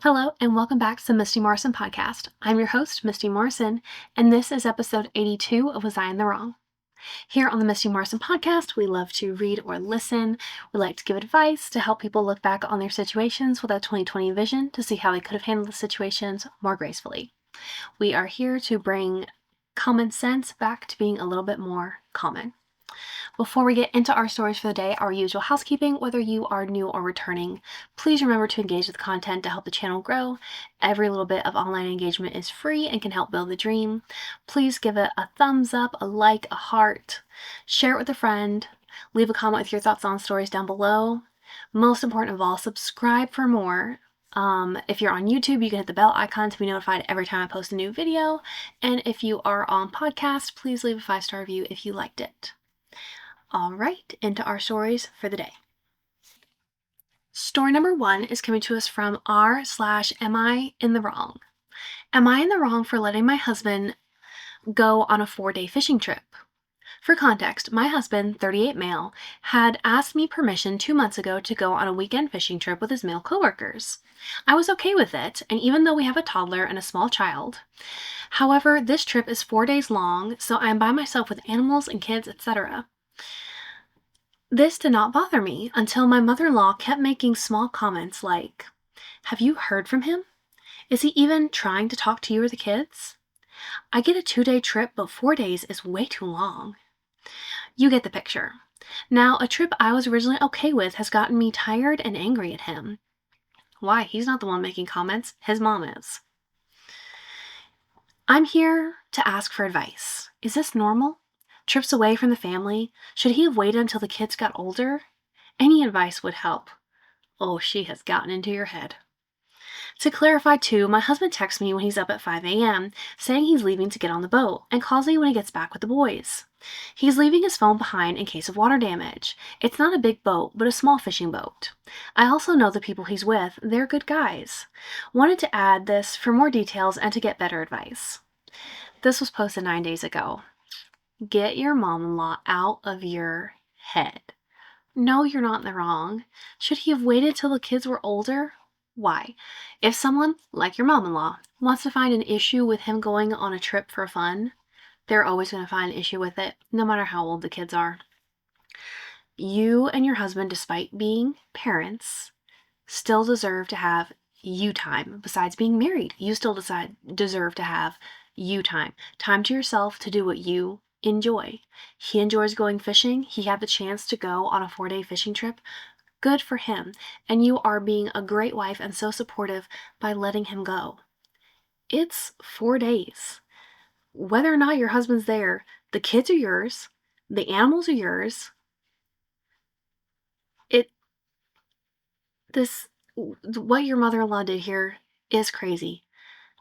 Hello, and welcome back to the Misty Morrison podcast. I'm your host, Misty Morrison, and this is episode 82 of Was I in the Wrong? Here on the Misty Morrison podcast, we love to read or listen. We like to give advice to help people look back on their situations with a 2020 vision to see how they could have handled the situations more gracefully. We are here to bring common sense back to being a little bit more common. Before we get into our stories for the day, our usual housekeeping, whether you are new or returning, please remember to engage with the content to help the channel grow. Every little bit of online engagement is free and can help build the dream. Please give it a thumbs up, a like, a heart, share it with a friend, leave a comment with your thoughts on stories down below. Most important of all, subscribe for more. If you're on YouTube, you can hit the bell icon to be notified every time I post a new video. And if you are on podcast, please leave a 5-star review if you liked it. All right, into our stories for the day. Story number 1 is coming to us from r/Am I in the Wrong? Am I in the wrong for letting my husband go on a 4-day fishing trip? For context, my husband, 38 male, had asked me permission 2 months ago to go on a weekend fishing trip with his male coworkers. I was okay with it, and even though we have a toddler and a small child. However, this trip is 4 days long, so I am by myself with animals and kids, etc. This did not bother me until my mother-in-law kept making small comments like, "Have you heard from him? Is he even trying to talk to you or the kids? I get a 2-day trip, but 4 days is way too long." You get the picture. Now, a trip I was originally okay with has gotten me tired and angry at him. Why? He's not the one making comments. His mom is. I'm here to ask for advice. Is this normal? Trips away from the family? Should he have waited until the kids got older? Any advice would help. Oh, she has gotten into your head. To clarify too, my husband texts me when he's up at 5 a.m. saying he's leaving to get on the boat and calls me when he gets back with the boys. He's leaving his phone behind in case of water damage. It's not a big boat, but a small fishing boat. I also know the people he's with, they're good guys. Wanted to add this for more details and to get better advice. This was posted 9 days ago. Get your mom-in-law out of your head. No, you're not in the wrong. Should he have waited till the kids were older? Why? If someone, like your mom-in-law, wants to find an issue with him going on a trip for fun, they're always going to find an issue with it, no matter how old the kids are. You and your husband, despite being parents, still deserve to have you time. Besides being married, you still deserve to have you time. Time to yourself to do what you enjoy. He enjoys going fishing. He had the chance to go on a 4-day fishing trip. Good for him. And you are being a great wife and so supportive by letting him go. It's 4 days. Whether or not your husband's there, the kids are yours. The animals are yours. What your mother-in-law did here is crazy.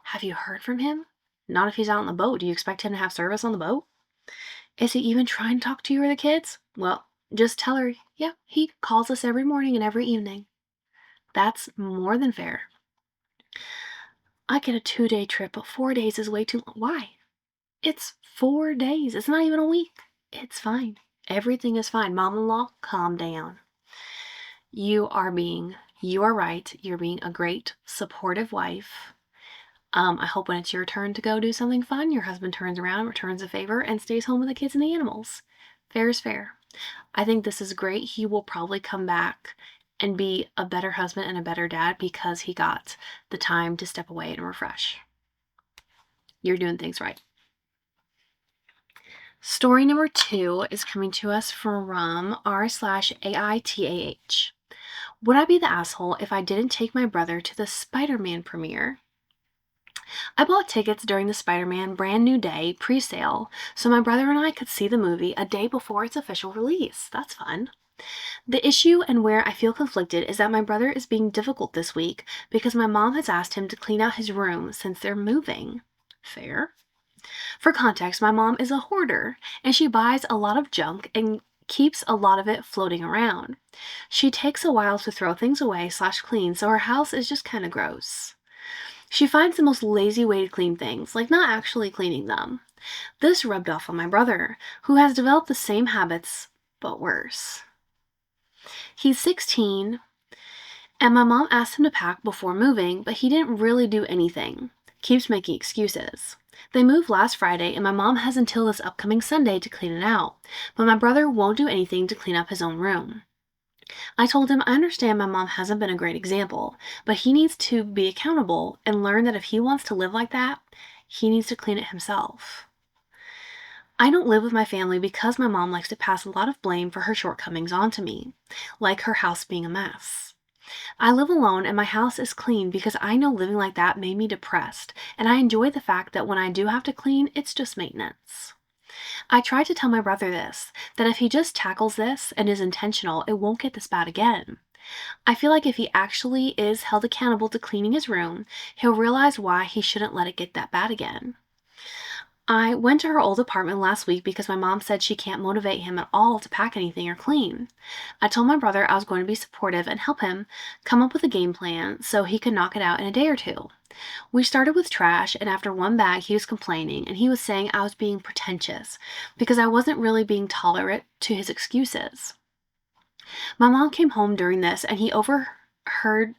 Have you heard from him? Not if he's out on the boat. Do you expect him to have service on the boat? Is he even trying to talk to you or the kids? Well, just tell her, yeah, he calls us every morning and every evening. That's more than fair. I get a 2-day trip, but 4 days is way too long. Why? It's 4 days. It's not even a week. It's fine. Everything is fine. Mom-in-law, calm down. You are right. You're being a great, supportive wife. I hope when it's your turn to go do something fun, your husband turns around, returns a favor, and stays home with the kids and the animals. Fair is fair. I think this is great. He will probably come back and be a better husband and a better dad because he got the time to step away and refresh. You're doing things right. Story number 2 is coming to us from r/AITA. Would I be the asshole if I didn't take my brother to the Spider-Man premiere? I bought tickets during the Spider-Man Brand New Day pre-sale so my brother and I could see the movie a day before its official release. That's fun. The issue and where I feel conflicted is that my brother is being difficult this week because my mom has asked him to clean out his room since they're moving. Fair. For context, my mom is a hoarder and she buys a lot of junk and keeps a lot of it floating around. She takes a while to throw things away/clean, so her house is just kind of gross. She finds the most lazy way to clean things, like not actually cleaning them. This rubbed off on my brother, who has developed the same habits, but worse. He's 16 And my mom asked him to pack before moving, but he didn't really do anything. Keeps making excuses. They moved last Friday, and my mom has until this upcoming Sunday to clean it out, but my brother won't do anything to clean up his own room. I told him I understand my mom hasn't been a great example, but he needs to be accountable and learn that if he wants to live like that, he needs to clean it himself. I don't live with my family because my mom likes to pass a lot of blame for her shortcomings onto me, like her house being a mess. I live alone and my house is clean because I know living like that made me depressed, and I enjoy the fact that when I do have to clean, it's just maintenance. I tried to tell my brother this, that if he just tackles this and is intentional, it won't get this bad again. I feel like if he actually is held accountable to cleaning his room, he'll realize why he shouldn't let it get that bad again. I went to her old apartment last week because my mom said she can't motivate him at all to pack anything or clean. I told my brother I was going to be supportive and help him come up with a game plan so he could knock it out in a day or two. We started with trash, and after one bag, he was complaining and he was saying I was being pretentious because I wasn't really being tolerant to his excuses. My mom came home during this and he overheard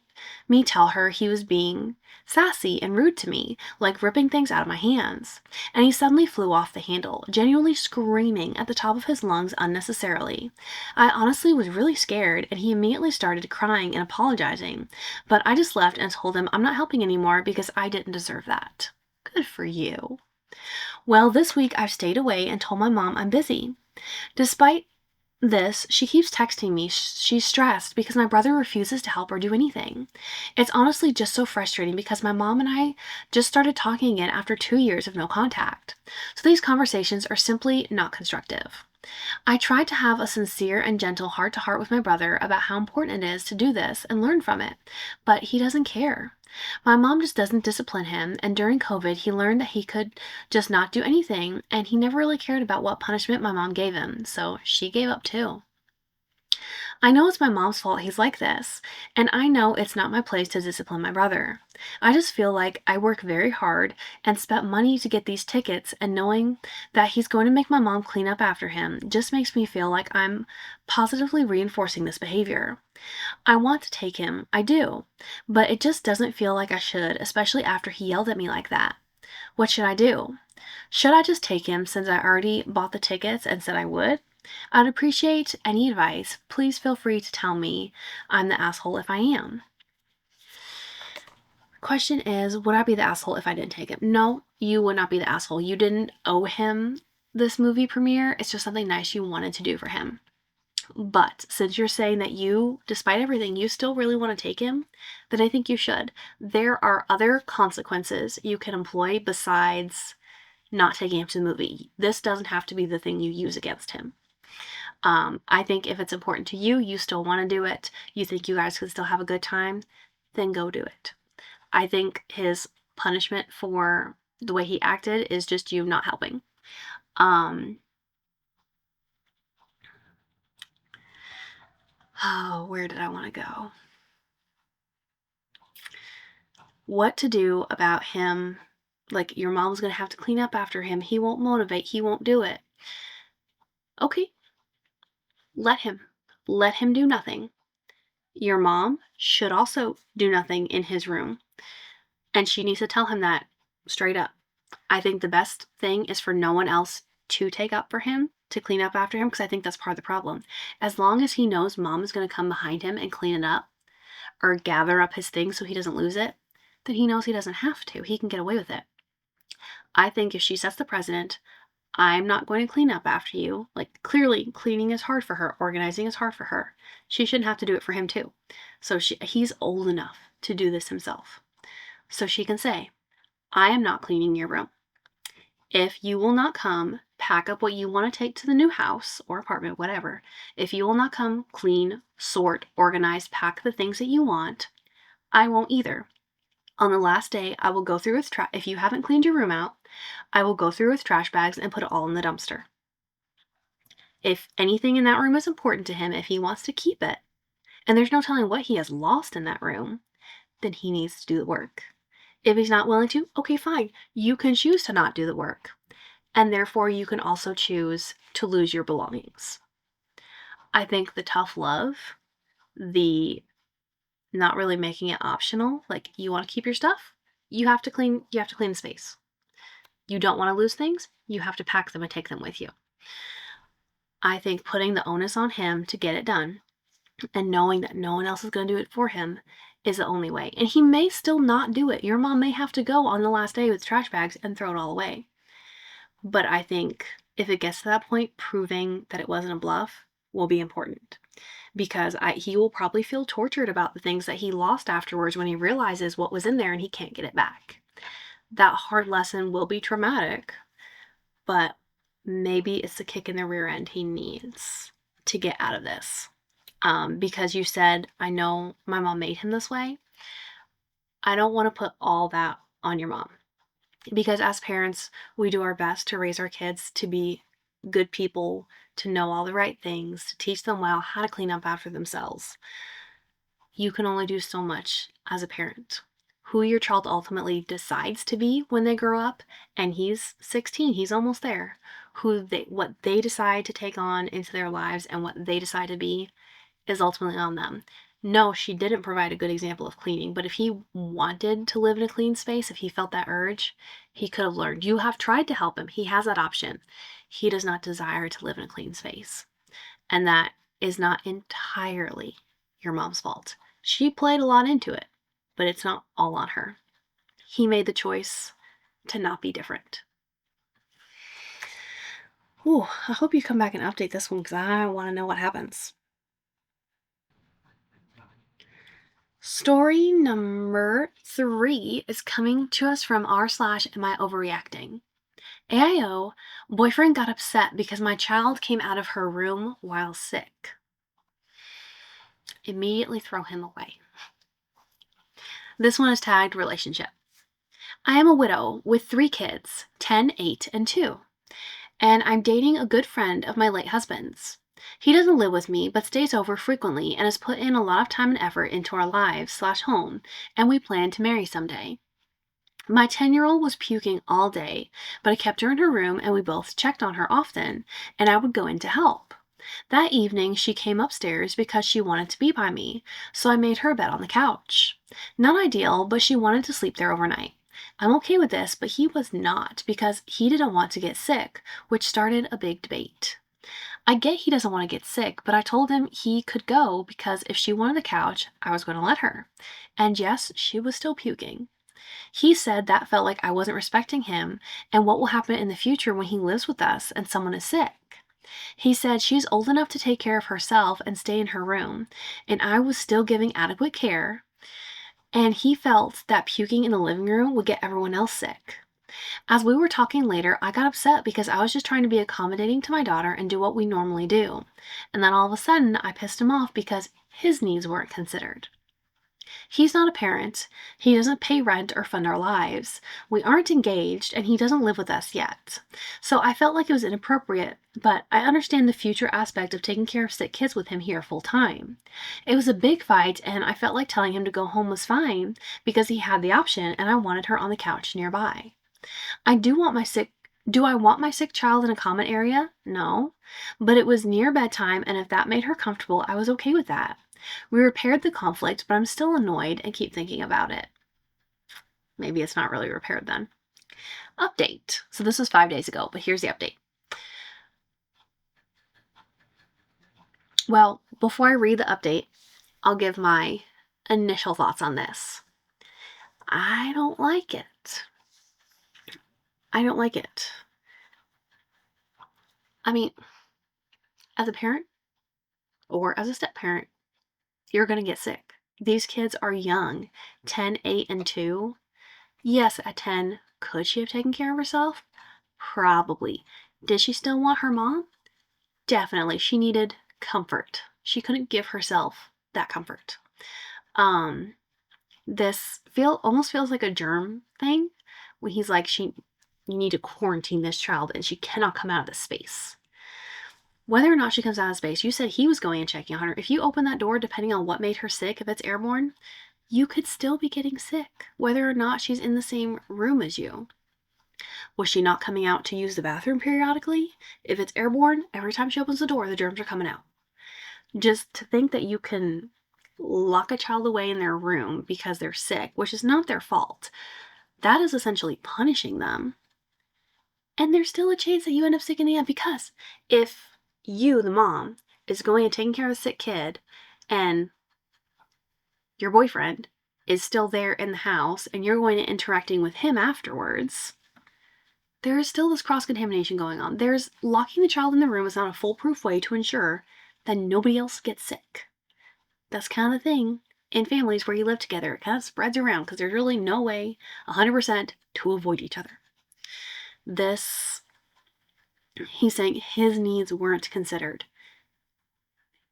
me tell her he was being sassy and rude to me, like ripping things out of my hands. And he suddenly flew off the handle, genuinely screaming at the top of his lungs unnecessarily. I honestly was really scared and he immediately started crying and apologizing, but I just left and told him I'm not helping anymore because I didn't deserve that. Good for you. Well, this week I've stayed away and told my mom I'm busy. Despite this, she keeps texting me. She's stressed because my brother refuses to help or do anything. It's honestly just so frustrating because my mom and I just started talking again after 2 years of no contact. So these conversations are simply not constructive. I tried to have a sincere and gentle heart to heart with my brother about how important it is to do this and learn from it, but he doesn't care. My mom just doesn't discipline him, and during COVID, he learned that he could just not do anything, and he never really cared about what punishment my mom gave him, so she gave up too. I know it's my mom's fault he's like this, and I know it's not my place to discipline my brother. I just feel like I work very hard and spent money to get these tickets, and knowing that he's going to make my mom clean up after him just makes me feel like I'm positively reinforcing this behavior. I want to take him, I do, but it just doesn't feel like I should, especially after he yelled at me like that. What should I do? Should I just take him since I already bought the tickets and said I would? I'd appreciate any advice. Please feel free to tell me I'm the asshole if I am. Question is, would I be the asshole if I didn't take him? No, you would not be the asshole. You didn't owe him this movie premiere. It's just something nice you wanted to do for him. But since you're saying that you, despite everything, you still really want to take him, then I think you should. There are other consequences you can employ besides not taking him to the movie. This doesn't have to be the thing you use against him. I think if it's important to you, you still want to do it, you think you guys can still have a good time, then go do it. I think his punishment for the way he acted is just you not helping. Oh, where did I want to go? What to do about him? Like, your mom's gonna have to clean up after him. He won't motivate. He won't do it. Okay, let him. Let him do nothing. Your mom should also do nothing in his room. And she needs to tell him that straight up. I think the best thing is for no one else to take up for him, to clean up after him, because I think that's part of the problem. As long as he knows mom is going to come behind him and clean it up or gather up his things so he doesn't lose it, then he knows he doesn't have to. He can get away with it. I think if she sets the precedent, I'm not going to clean up after you. Like, clearly, cleaning is hard for her. Organizing is hard for her. She shouldn't have to do it for him, too. So he's old enough to do this himself. So she can say, I am not cleaning your room. If you will not come, pack up what you want to take to the new house or apartment, whatever. If you will not come, clean, sort, organize, pack the things that you want, I won't either. On the last day, I will go through with if you haven't cleaned your room out, I will go through with trash bags and put it all in the dumpster. If anything in that room is important to him, if he wants to keep it, and there's no telling what he has lost in that room, then he needs to do the work. If he's not willing to, okay, fine. You can choose to not do the work. And therefore, you can also choose to lose your belongings. I think the tough love, the not really making it optional. Like, you want to keep your stuff, you have to clean the space. You don't want to lose things, you have to pack them and take them with you. I think putting the onus on him to get it done and knowing that no one else is going to do it for him is the only way. And he may still not do it. Your mom may have to go on the last day with trash bags and throw it all away. But I think if it gets to that point, proving that it wasn't a bluff will be important, because he will probably feel tortured about the things that he lost afterwards when he realizes what was in there and he can't get it back. That hard lesson will be traumatic, but maybe it's the kick in the rear end he needs to get out of this. Because you said, I know my mom made him this way. I don't want to put all that on your mom, because as parents, we do our best to raise our kids to be good people, to know all the right things, to teach them well how to clean up after themselves. You can only do so much as a parent. Who your child ultimately decides to be when they grow up, and he's 16, he's almost there, what they decide to take on into their lives and what they decide to be is ultimately on them. No, she didn't provide a good example of cleaning, but if he wanted to live in a clean space, if he felt that urge, he could have learned. You have tried to help him. He has that option. He does not desire to live in a clean space. And that is not entirely your mom's fault. She played a lot into it, but it's not all on her. He made the choice to not be different. Ooh, I hope you come back and update this one because I want to know what happens. Story number 3 is coming to us from r/am I overreacting. AIO, boyfriend got upset because my child came out of her room while sick. Immediately throw him away. This one is tagged relationship. I am a widow with 3 kids, 10, 8, and 2. And I'm dating a good friend of my late husband's. He doesn't live with me, but stays over frequently and has put in a lot of time and effort into our lives/home, and we plan to marry someday. My 10-year-old was puking all day, but I kept her in her room and we both checked on her often, and I would go in to help. That evening, she came upstairs because she wanted to be by me, so I made her a bed on the couch. Not ideal, but she wanted to sleep there overnight. I'm okay with this, but he was not, because he didn't want to get sick, which started a big debate. I get he doesn't want to get sick, but I told him he could go because if she wanted the couch, I was going to let her. And yes, she was still puking. He said that felt like I wasn't respecting him and what will happen in the future when he lives with us and someone is sick. He said she's old enough to take care of herself and stay in her room, and I was still giving adequate care, and he felt that puking in the living room would get everyone else sick. As we were talking later, I got upset because I was just trying to be accommodating to my daughter and do what we normally do. And then all of a sudden, I pissed him off because his needs weren't considered. He's not a parent. He doesn't pay rent or fund our lives. We aren't engaged, and he doesn't live with us yet. So I felt like it was inappropriate, but I understand the future aspect of taking care of sick kids with him here full time. It was a big fight, and I felt like telling him to go home was fine because he had the option, and I wanted her on the couch nearby. Do I want my sick child in a common area? No. But it was near bedtime, and if that made her comfortable, I was okay with that. We repaired the conflict, but I'm still annoyed and keep thinking about it. Maybe it's not really repaired then. Update. So this was 5 days ago, but here's the update. Well, before I read the update, I'll give my initial thoughts on this. I don't like it. I don't like it. I mean, as a parent or as a step parent, you're going to get sick. These kids are young, 10, 8, and 2. Yes, at 10, could she have taken care of herself? Probably. Did she still want her mom? Definitely. She needed comfort. She couldn't give herself that comfort. This almost feels like a germ thing when he's like, you need to quarantine this child and she cannot come out of this space. Whether or not she comes out of space, you said he was going and checking on her. If you open that door, depending on what made her sick, if it's airborne, you could still be getting sick, whether or not she's in the same room as you. Was she not coming out to use the bathroom periodically? If it's airborne, every time she opens the door, the germs are coming out. Just to think that you can lock a child away in their room because they're sick, which is not their fault. That is essentially punishing them. And there's still a chance that you end up sick in the end, because if you, the mom, is going and taking care of a sick kid and your boyfriend is still there in the house and you're going and interacting with him afterwards, there is still this cross-contamination going on. There's locking the child in the room is not a foolproof way to ensure that nobody else gets sick. That's kind of the thing in families where you live together. It kind of spreads around because there's really no way 100% to avoid each other. He's saying his needs weren't considered.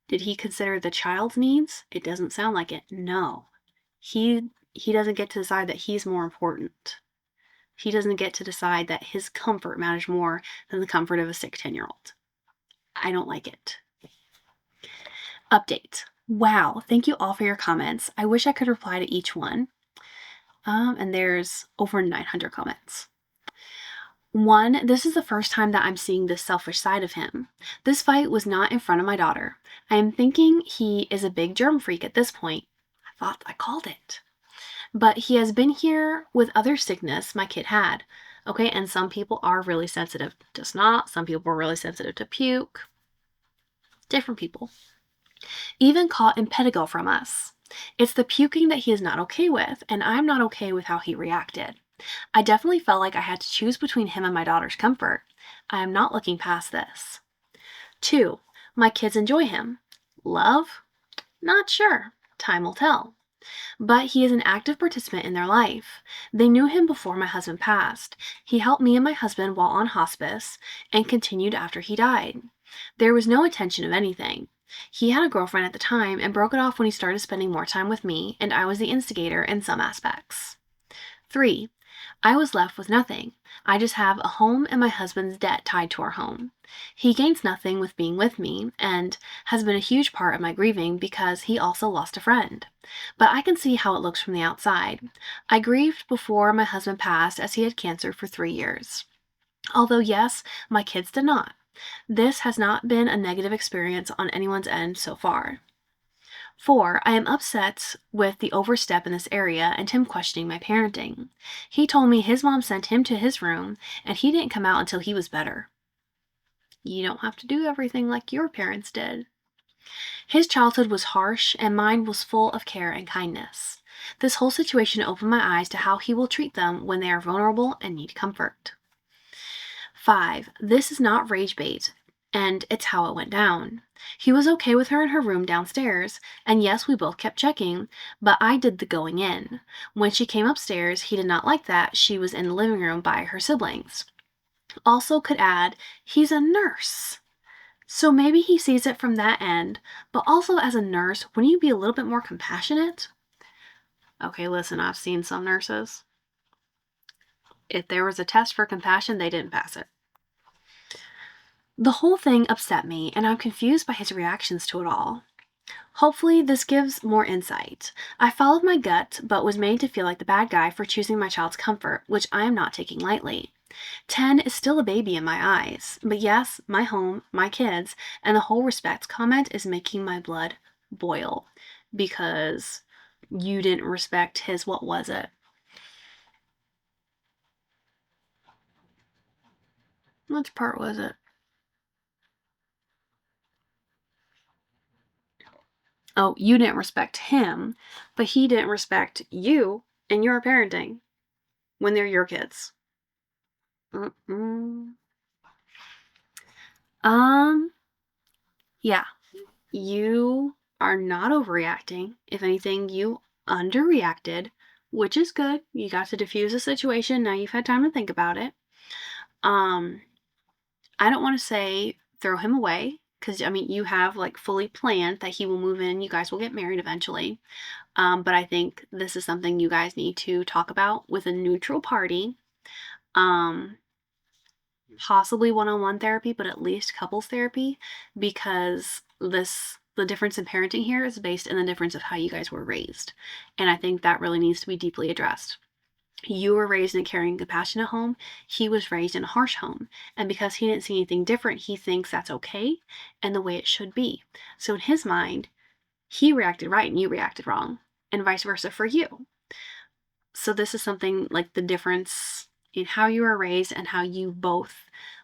Did he consider the child's needs? It doesn't sound like it. No. He doesn't get to decide that he's more important. He doesn't get to decide that his comfort matters more than the comfort of a sick 10-year-old. I don't like it. Update. Wow, thank you all for your comments. I wish I could reply to each one. And there's over 900 comments. 1, this is the first time that I'm seeing this selfish side of him. This fight was not in front of my daughter. I am thinking he is a big germ freak at this point. I thought I called it. But he has been here with other sickness my kid had. Okay, and some people are really sensitive to snot. Some people are really sensitive to puke. Different people. Even caught impetigo from us. It's the puking that he is not okay with, and I'm not okay with how he reacted. I definitely felt like I had to choose between him and my daughter's comfort. I am not looking past this. 2, my kids enjoy him. Love? Not sure. Time will tell. But he is an active participant in their life. They knew him before my husband passed. He helped me and my husband while on hospice and continued after he died. There was no intention of anything. He had a girlfriend at the time and broke it off when he started spending more time with me, and I was the instigator in some aspects. 3, I was left with nothing. I just have a home and my husband's debt tied to our home. He gains nothing with being with me and has been a huge part of my grieving because he also lost a friend. But I can see how it looks from the outside. I grieved before my husband passed as he had cancer for 3 years. Although yes, my kids did not. This has not been a negative experience on anyone's end so far. 4, I am upset with the overstep in this area and him questioning my parenting. He told me his mom sent him to his room and he didn't come out until he was better. You don't have to do everything like your parents did. His childhood was harsh and mine was full of care and kindness. This whole situation opened my eyes to how he will treat them when they are vulnerable and need comfort. 5, this is not rage bait, and it's how it went down. He was okay with her in her room downstairs, and yes, we both kept checking, but I did the going in. When she came upstairs, he did not like that she was in the living room by her siblings. Also could add, he's a nurse. So maybe he sees it from that end, but also as a nurse, wouldn't you be a little bit more compassionate? Okay, listen, I've seen some nurses. If there was a test for compassion, they didn't pass it. The whole thing upset me, and I'm confused by his reactions to it all. Hopefully, this gives more insight. I followed my gut, but was made to feel like the bad guy for choosing my child's comfort, which I am not taking lightly. 10 is still a baby in my eyes, but yes, my home, my kids, and the whole respect comment is making my blood boil because you didn't respect his, what was it? Which part was it? Oh, you didn't respect him, but he didn't respect you and your parenting when they're your kids. Mm-mm. Yeah, you are not overreacting. If anything, you underreacted, which is good. You got to diffuse the situation. Now you've had time to think about it. I don't want to say throw him away because, I mean, you have like fully planned that he will move in. You guys will get married eventually. But I think this is something you guys need to talk about with a neutral party. Possibly one-on-one therapy, but at least couples therapy, because the difference in parenting here is based in the difference of how you guys were raised. And I think that really needs to be deeply addressed. You were raised in a caring and compassionate home. He was raised in a harsh home. And because he didn't see anything different, he thinks that's okay and the way it should be. So in his mind, He reacted right and you reacted wrong, and vice versa for you. So this is something like the difference in how you are raised and how you both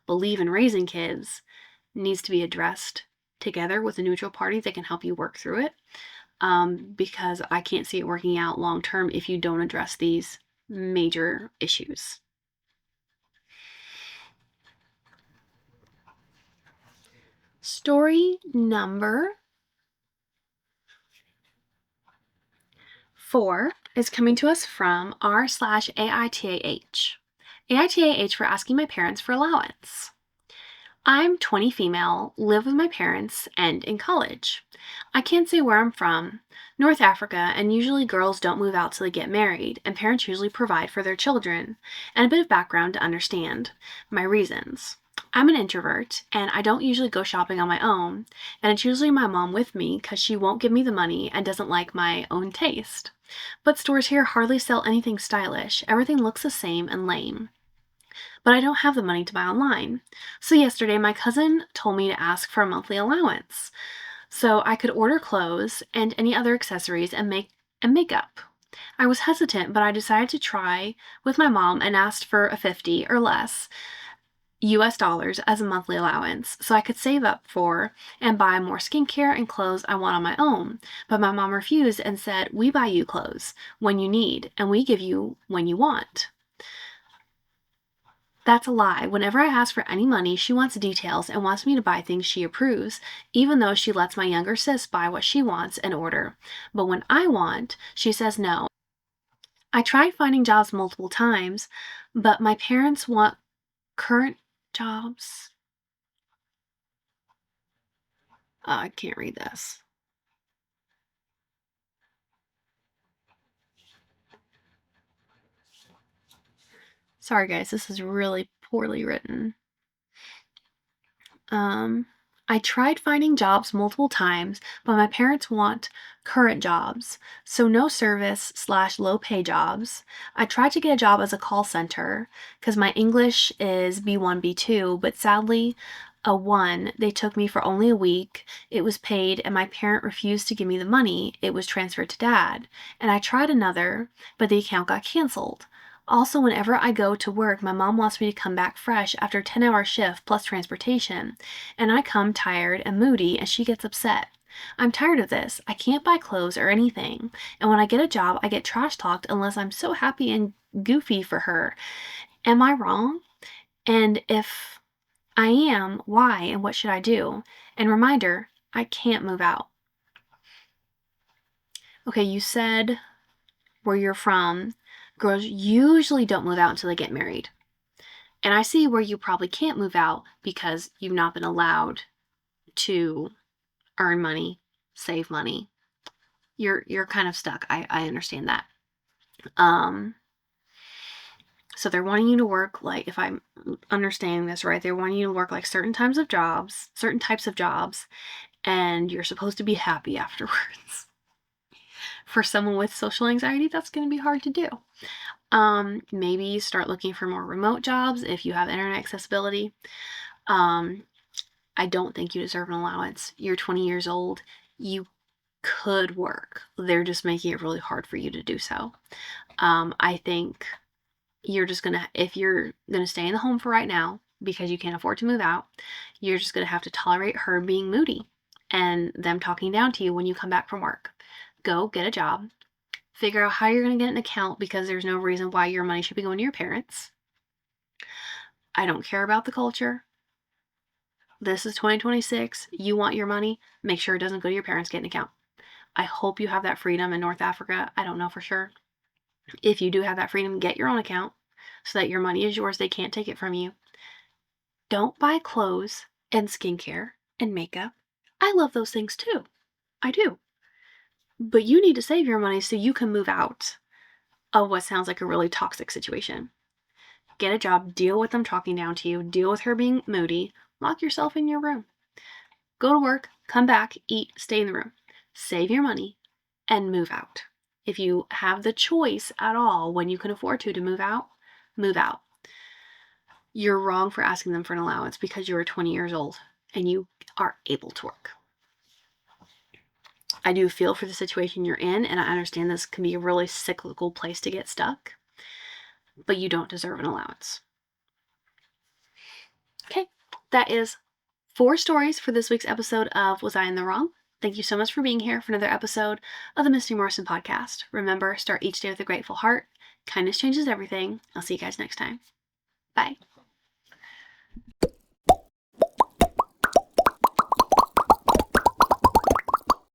believe in raising kids needs to be addressed together with a neutral party that can help you work through it. Because I can't see it working out long term if you don't address these major issues. Story number 4 is coming to us from r/AITAH. AITAH for asking my parents for allowance. I'm 20 female, live with my parents, and in college. I can't say where I'm from. North Africa, and usually girls don't move out till they get married, and parents usually provide for their children. And a bit of background to understand my reasons. I'm an introvert, and I don't usually go shopping on my own, and it's usually my mom with me because she won't give me the money and doesn't like my own taste. But stores here hardly sell anything stylish, everything looks the same and lame. But I don't have the money to buy online. So yesterday, my cousin told me to ask for a monthly allowance so I could order clothes and any other accessories and makeup. I was hesitant, but I decided to try with my mom and asked for a 50 or less US dollars as a monthly allowance so I could save up for and buy more skincare and clothes I want on my own. But my mom refused and said, "We buy you clothes when you need and we give you when you want." That's a lie. Whenever I ask for any money, she wants details and wants me to buy things she approves, even though she lets my younger sis buy what she wants and order. But when I want, she says no. I tried finding jobs multiple times, but my parents want current jobs. I can't read this. Sorry, guys, this is really poorly written. I tried finding jobs multiple times, but my parents want current jobs, so no service/low pay jobs. I tried to get a job as a call center because my English is B1, B2, but sadly, a 1, they took me for only a week. It was paid, and my parent refused to give me the money. It was transferred to dad. And I tried another, but the account got canceled. Also, whenever I go to work, my mom wants me to come back fresh after a 10-hour shift plus transportation, and I come tired and moody, and she gets upset. I'm tired of this. I can't buy clothes or anything, and when I get a job, I get trash talked unless I'm so happy and goofy for her. Am I wrong? And if I am, why and what should I do? And reminder, I can't move out. Okay, you said where you're from, girls usually don't move out until they get married. And I see where you probably can't move out because you've not been allowed to earn money, save money. You're kind of stuck. I understand that. So they're wanting you to work, like, if I'm understanding this right, they're wanting you to work like certain types of jobs, and you're supposed to be happy afterwards. For someone with social anxiety, that's going to be hard to do. Maybe start looking for more remote jobs if you have internet accessibility. I don't think you deserve an allowance. You're 20 years old. You could work. They're just making it really hard for you to do so. I think you're just gonna, if you're gonna stay in the home for right now because you can't afford to move out, you're just gonna have to tolerate her being moody and them talking down to you when you come back from work. Go get a job. Figure out how you're gonna get an account because there's no reason why your money should be going to your parents. I don't care about the culture. This is 2026. You want your money, make sure it doesn't go to your parents, get an account. I hope you have that freedom in North Africa. I don't know for sure. If you do have that freedom, get your own account so that your money is yours. They can't take it from you. Don't buy clothes and skincare and makeup. I love those things too. I do. But you need to save your money so you can move out of what sounds like a really toxic situation. Get a job, deal with them talking down to you, deal with her being moody, lock yourself in your room. Go to work, come back, eat, stay in the room. Save your money and move out. If you have the choice at all when you can afford to move out, move out. You're wrong for asking them for an allowance because you are 20 years old and you are able to work. I do feel for the situation you're in, and I understand this can be a really cyclical place to get stuck, but you don't deserve an allowance. Okay, that is 4 stories for this week's episode of Was I in the Wrong? Thank you so much for being here for another episode of the Misty Morrison podcast. Remember, start each day with a grateful heart. Kindness changes everything. I'll see you guys next time. Bye.